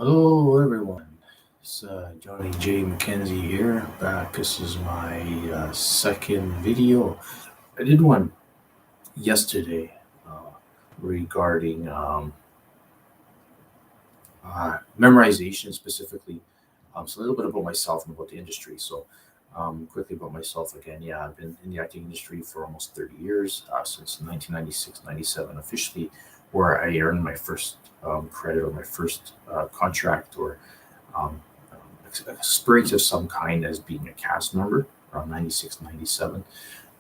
Hello, everyone. It's Johnny J. McKenzie here. Back. This is my second video. I did one yesterday regarding memorization specifically. So a little bit about myself and about the industry. So quickly about myself again. Yeah, I've been in the acting industry for almost 30 years, since 1996, 97 officially, where I earned my first credit or my first contract or um, experience of some kind as being a cast member around 96, 97.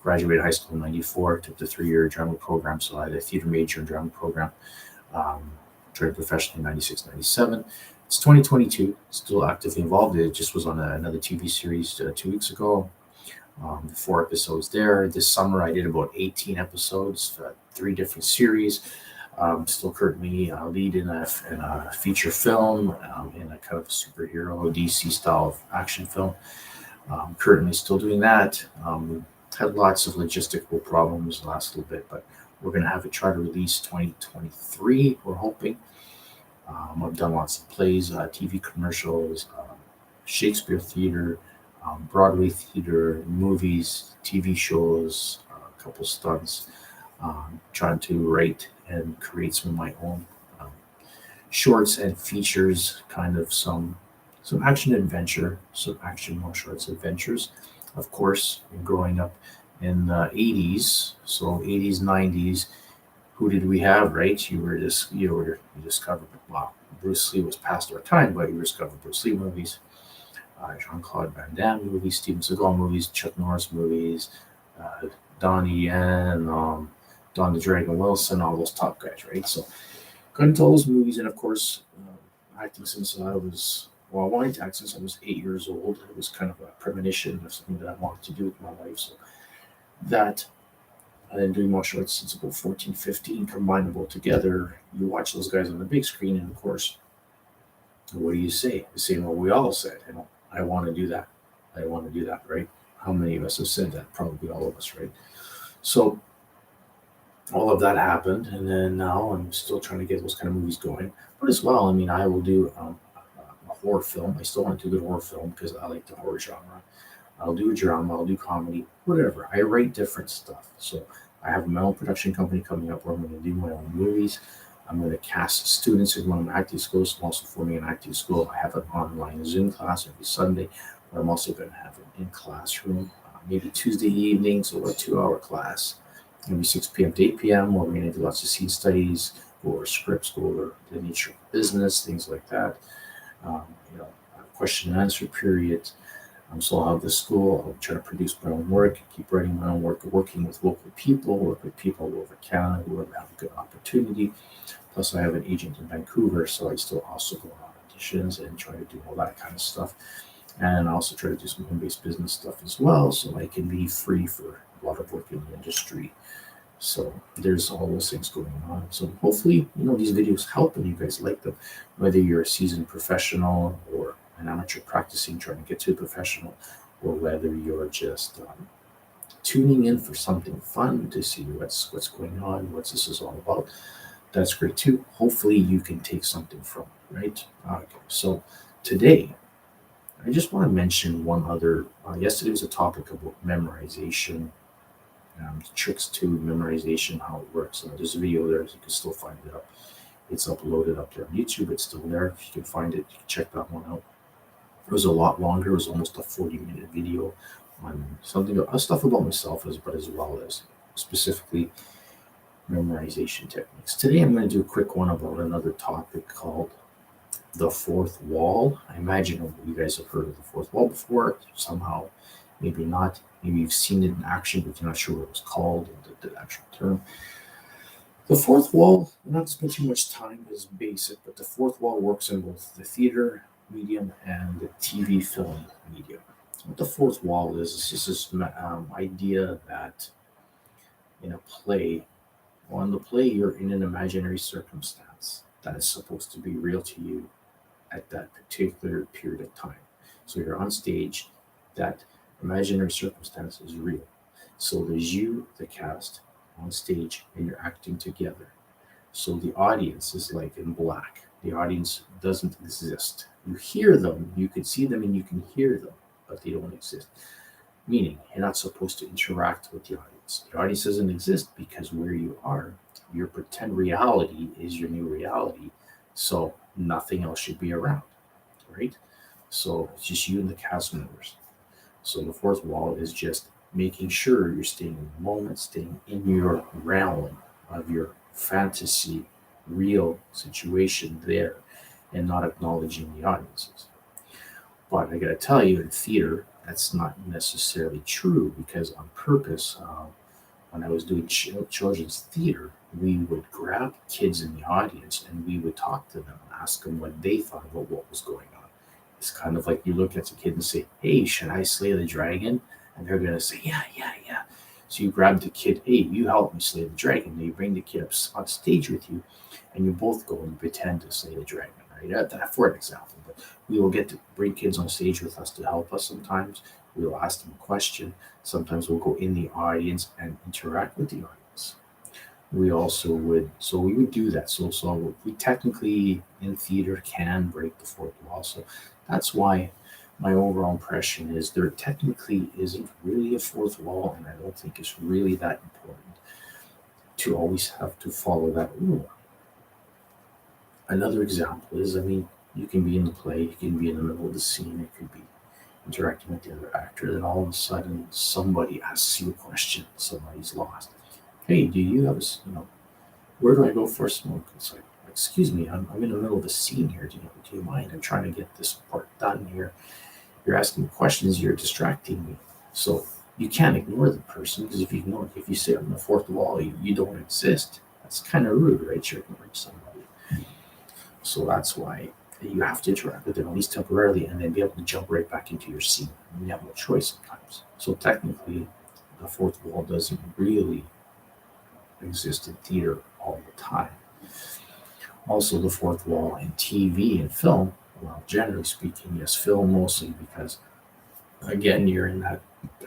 Graduated high school in 94, took the 3 year drama program. So I had a theater major and drama program. Um, Trained professionally in 96, 97. It's 2022, still actively involved. It just was on another TV series 2 weeks ago. 4 episodes there. This summer I did about 18 episodes, 3 different series. Still currently lead in a feature film, in a kind of superhero DC style of action film. Currently still doing that. Had lots of logistical problems last little bit, but we're going to have it try to release 2023. We're hoping. I've done lots of plays, TV commercials, Shakespeare theater, Broadway theater, movies, TV shows, a couple stunts. Trying to write and create some of my own um, shorts and features, kind of some action adventure, some action martial arts adventures. Of course, growing up in the 80s, so 80s, 90s, who did we have, right? You discovered, well, Bruce Lee was past our time, but you discovered Bruce Lee movies, Jean Claude Van Damme movies, Steven Seagal movies, Chuck Norris movies, uh, Donnie Yen, Don the Dragon Wilson, all those top guys, right? So got into all those movies, and of course, acting since I was, well, I wanted to act since I was 8 years old. It was kind of a premonition of something that I wanted to do with my life. So that, and then doing martial arts since about 14, 15, combine them both together. You watch those guys on the big screen, and of course, what do you say? The same what we all said. I want to do that. I want to do that, right? How many of us have said that? Probably all of us, right? So all of that happened, and then now I'm still trying to get those kind of movies going. But as well, I mean, I will do a horror film. I still want to do a good horror film because I like the horror genre. I'll do a drama, I'll do comedy, whatever. I write different stuff. So I have my own production company coming up where I'm going to do my own movies. I'm going to cast students in one of my acting schools. I'm also forming an acting school. I have an online Zoom class every Sunday, but I'm also going to have an in classroom, maybe Tuesday evenings or a 2 hour class, maybe 6 p.m. to 8 p.m., where we're going to do lots of scene studies or script school or the nature of business, things like that. Um, you know, a question and answer period. So I'll have the school. I'll try to produce my own work, keep writing my own work, working with local people, work with people all over Canada who have a good opportunity. Plus, I have an agent in Vancouver, so I still also go on auditions and try to do all that kind of stuff. And I also try to do some home-based business stuff as well, so I can be free for a lot of work in the industry. So there's all those things going on. So hopefully, these videos help and you guys like them, whether you're a seasoned professional or an amateur practicing trying to get to a professional, or whether you're just tuning in for something fun to see what's going on, what this is all about. That's great too. Hopefully, you can take something from it, right? Okay. So today, I just want to mention one other. Yesterday was a topic about memorization, tricks to memorization, how it works. There's a video there, so you can still find it up. It's uploaded up there on YouTube. It's still there. If you can find it, you can check that one out. It was a lot longer. It was almost a 40-minute video on something, stuff about myself, but as well as specifically memorization techniques. Today, I'm going to do a quick one about another topic called the fourth wall. I imagine you guys have heard of the fourth wall before, somehow, maybe not. Maybe you've seen it in action, but you're not sure what it was called, the actual term. The fourth wall, I'm not spending too much time, is basic, but the fourth wall works in both the theater medium and the TV film medium. What the fourth wall is this idea that in a play, well, in the play, you're in an imaginary circumstance that is supposed to be real to you at that particular period of time. So you're on stage, that imaginary circumstance is real. So there's you, the cast, on stage, and you're acting together. So the audience is like in black. The audience doesn't exist. You hear them, you can see them, and you can hear them, but they don't exist. Meaning, you're not supposed to interact with the audience. The audience doesn't exist because where you are, your pretend reality is your new reality. So nothing else should be around, right? So it's just you and the cast members. So the fourth wall is just making sure you're staying in the moment, staying in your realm of your fantasy, real situation there, and not acknowledging the audiences. But I gotta tell you, in theater, that's not necessarily true because on purpose, when I was doing children's theater, we would grab kids in the audience and we would talk to them and ask them what they thought about what was going on. It's kind of like you look at the kid and say, "Hey, should I slay the dragon?" And they're going to say, "Yeah, yeah, yeah." So you grab the kid, "Hey, you help me slay the dragon." And you bring the kid up on stage with you and you both go and pretend to slay the dragon, right? That for an example. But we will get to bring kids on stage with us to help us sometimes. We will ask them a question. Sometimes we'll go in the audience and interact with the audience. We would do that. So we technically in theater can break the fourth wall. So that's why my overall impression is there technically isn't really a fourth wall, and I don't think it's really that important to always have to follow that rule. Another example is, I mean, you can be in the play, you can be in the middle of the scene, it could be interacting with the other actor, then all of a sudden somebody asks you a question, somebody's lost. Hey, do you have where do I go for a smoke? It's like, excuse me, I'm in the middle of a scene here. Do you mind? I'm trying to get this part done here. You're asking questions, you're distracting me. So you can't ignore the person because if you say on the fourth wall, you don't exist. That's kind of rude, right? You're ignoring somebody. So that's why you have to interact with them at least temporarily and then be able to jump right back into your scene. And you have no choice sometimes. So technically, the fourth wall doesn't really exist in theater all the time. Also, the fourth wall in TV and film, well, generally speaking, yes, film mostly because, again, you're in that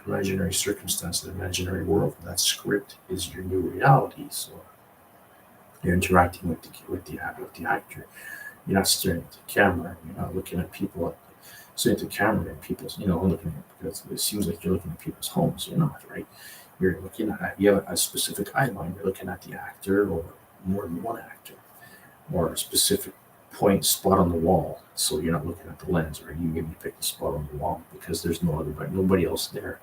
imaginary circumstance, the imaginary world. That script is your new reality. So you're interacting with the actor. You're not staring at the camera. You're not looking at people. Staring at the camera and people's, looking at because it seems like you're looking at people's homes. You're not, right? You're looking at you have a specific eye line. You're looking at the actor or more than one actor or a specific point spot on the wall. So you're not looking at the lens, right? You maybe pick the spot on the wall because there's nobody else there.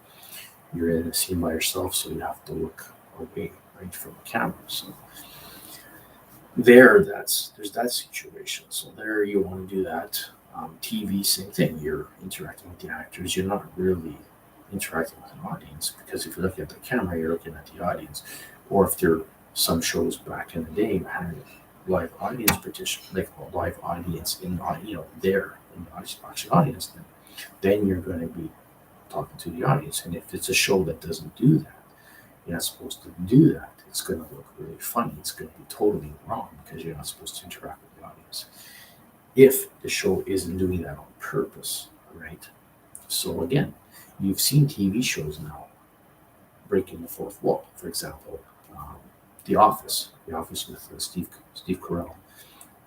You're in a scene by yourself, so you have to look away, right, from the camera. So there's that situation. So there you want to do that. TV, same thing. You're interacting with the actors. You're not really interacting with an audience because if you're looking at the camera, you're looking at the audience. Or if there some shows back in the day had live audience partition, like a live audience in there in the actual audience, then you're going to be talking to the audience. And if it's a show that doesn't do that, you're not supposed to do that. It's going to look really funny. It's going to be totally wrong because you're not supposed to interact with the audience. If the show isn't doing that on purpose, right? So again, you've seen TV shows now breaking the fourth wall. For example, um, The Office with Steve Carell.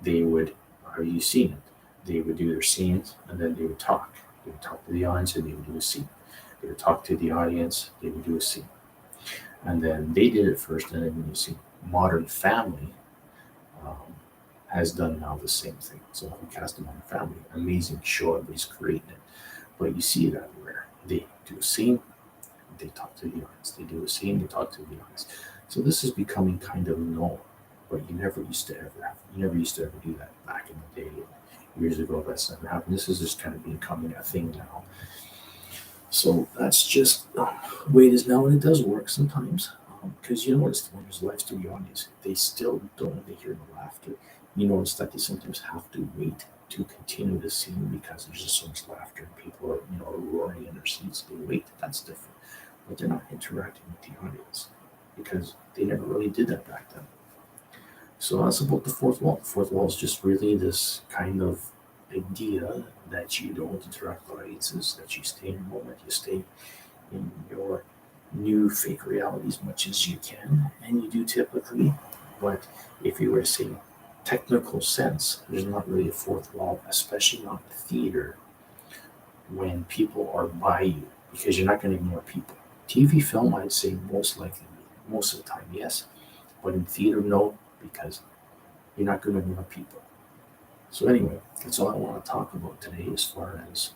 They would, have you seen it? They would do their scenes and then they would talk. They would talk to the audience and they would do a scene. They would talk to the audience. They would do a scene. And then they did it first, and then you see Modern Family um, has done now the same thing. So we cast Modern Family, amazing show, everybody's creating it. But you see it everywhere. They do a scene, they talk to the audience. They do a scene, they talk to the audience. So this is becoming kind of known, but you never used to ever do that back in the day, years ago. That's never happened. This is just kind of becoming a thing now. So that's just the way it is now, and it does work sometimes. Because you notice when there's live studio audience, they still don't want to hear the laughter. You notice that they sometimes have to wait to continue the scene because there's just so much laughter and people are, roaring in their seats. They wait. That's different. But they're not interacting with the audience because they never really did that back then. So that's about the fourth wall. The fourth wall is just really this kind of idea that you don't interact with audiences, that you stay in the moment, you stay in your new fake reality as much as you can, and you do typically But if you were to say technical sense, there's not really a fourth wall, especially not in theater when people are by you, because you're not going to ignore people. TV film, I'd say most likely, most of the time, yes. But in theater, no, because you're not going to ignore people. So anyway, that's all I want to talk about today as far as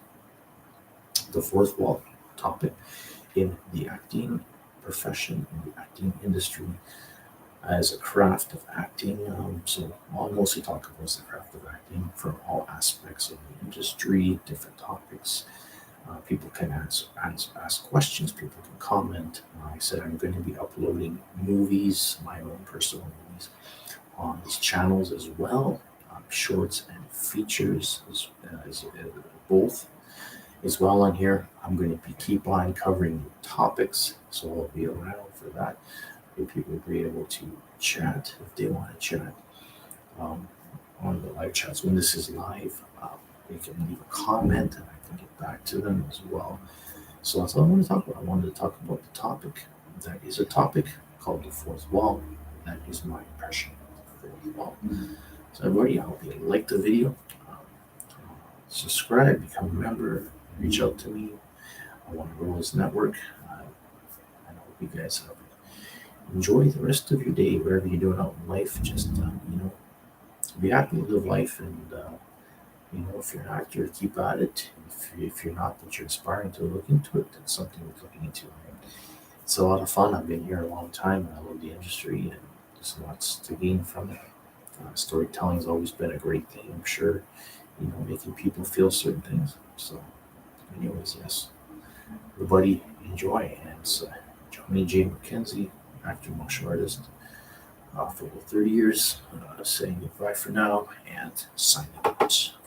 the fourth wall topic in the acting profession, in the acting industry, as a craft of acting. So I'll mostly talk about the craft of acting from all aspects of the industry, different topics. People can ask questions, people can comment. Like I said, I'm going to be uploading movies, my own personal movies, on these channels as well, shorts and features both as well on here. I'm going to keep on covering new topics, so I'll be around for that. People will be able to chat if they want to chat um, on the live chats. When this is live, they can leave a comment and I can get back to them as well. So that's all I want to talk about. I wanted to talk about the topic. That is a topic called the fourth wall. That is my impression of the fourth wall. So everybody, I hope you like the video. Subscribe, become a member, reach out to me. I want to grow this network. I hope you guys enjoy the rest of your day, wherever you're doing out in life. Just be happy, live life, and if you're an actor, keep at it. If you're not, but you're aspiring to look into it, that's something worth looking into. It's a lot of fun. I've been here a long time, and I love the industry, and there's lots to gain from it. Storytelling has always been a great thing, I'm sure. Making people feel certain things. So, anyways, yes, everybody enjoy. And it's Johnny J. McKenzie, actor, martial artist, for over 30 years, saying goodbye for now and signing out.